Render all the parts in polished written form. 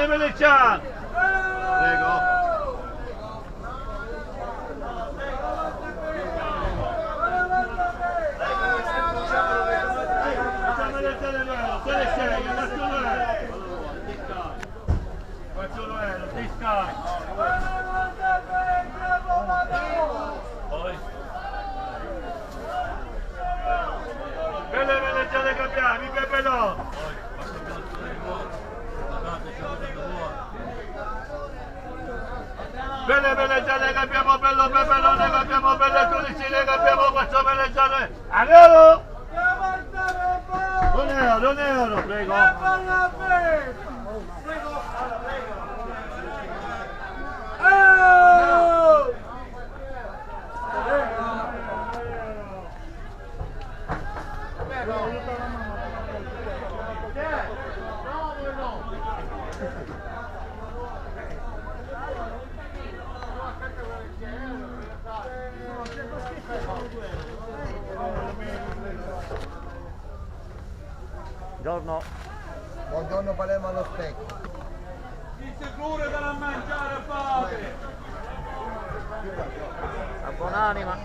Venecian! Prego. Belle Veneciane cambiamo, Pepe no! Belle Veneciane cambiamo, bello Peperone cambiamo, belle Turicine cambiamo, questo Veneciane! Allora! Non euro, prego! Buongiorno. Buongiorno Palermo allo specchio. Di sicuro da mangiare fate! A buonanima.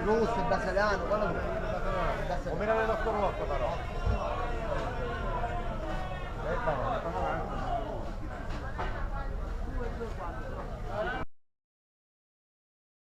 Russo, brasiliano, quello Come era il nostro rotto però?